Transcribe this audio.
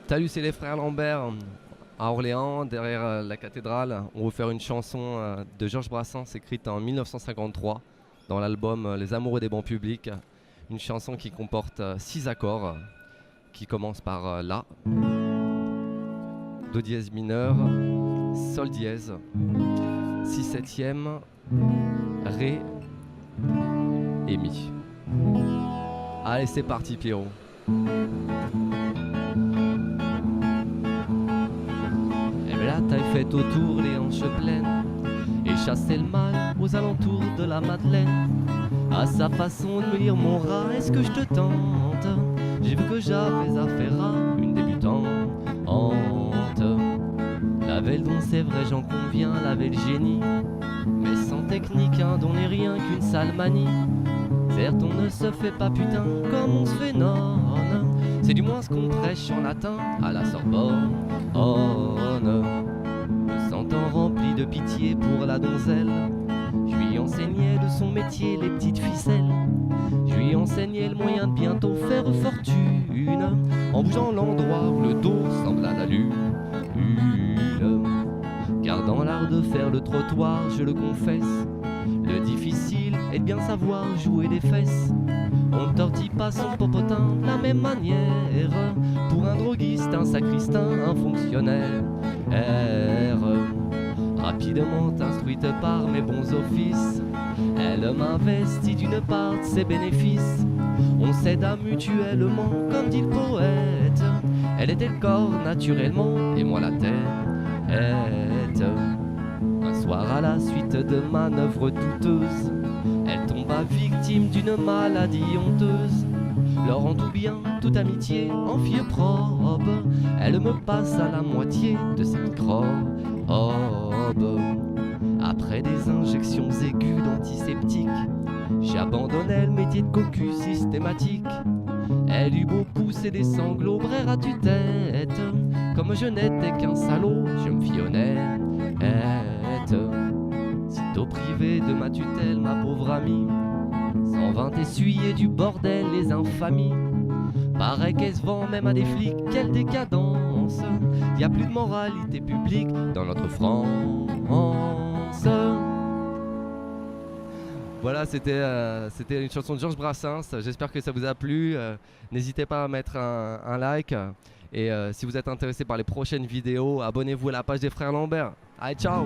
Salut, c'est les frères Lambert à Orléans, derrière la cathédrale. On va vous faire une chanson de Georges Brassens écrite en 1953 dans l'album Les Amoureux des bancs publics. Une chanson qui comporte 6 accords qui commencent par La, Do dièse mineur, Sol dièse, Si septième, Ré et Mi. Allez, c'est parti Pierrot. La taille faite autour, les hanches pleines, et chasser le mal aux alentours de la Madeleine. À sa façon de me dire mon rat, est-ce que je te tente? J'ai vu que j'avais affaire à une débutante. La veille dont c'est vrai, j'en conviens, la veille le génie, mais sans technique, hein, dont n'est rien qu'une sale manie. Certes, on ne se fait pas putain comme on se fait non. C'est du moins ce qu'on prêche en latin à la Sorbonne. Me sentant rempli de pitié pour la donzelle, je lui enseignais de son métier les petites ficelles. Je lui enseignais le moyen de bientôt faire fortune, en bougeant l'endroit où le dos semble à la lune. Car dans l'art de faire le trottoir, je le confesse, le difficile est de bien savoir jouer des fesses. On ne tortille pas son popotin de la même manière. Pour un droguiste, un sacristain, un fonctionnaire. Rapidement instruite par mes bons offices, elle m'investit d'une part de ses bénéfices. On s'aida mutuellement, comme dit le poète. Elle était le corps naturellement, et moi la tête. Un soir à la suite de manœuvres douteuses, elle tomba victime d'une maladie honteuse. Leur en tout bien, toute amitié, en fille probe, elle me passe à la moitié de ses microbes. Après des injections aiguës d'antiseptiques, j'abandonnais le métier de cocu systématique. Elle eut beau pousser des sanglots, brère à tue-tête, comme je n'étais qu'un salaud, je me fie honnête. Sitôt privé de ma tutelle, ma pauvre amie s'en vint essuyer du bordel les infamies. Paraît qu'elle se vend même à des flics, quelle décadence! Y a plus de moralité publique dans notre France. Voilà, c'était une chanson de Georges Brassens. J'espère que ça vous a plu. N'hésitez pas à mettre un like. Et si vous êtes intéressé par les prochaines vidéos, abonnez-vous à la page des frères Lambert. Allez, ciao!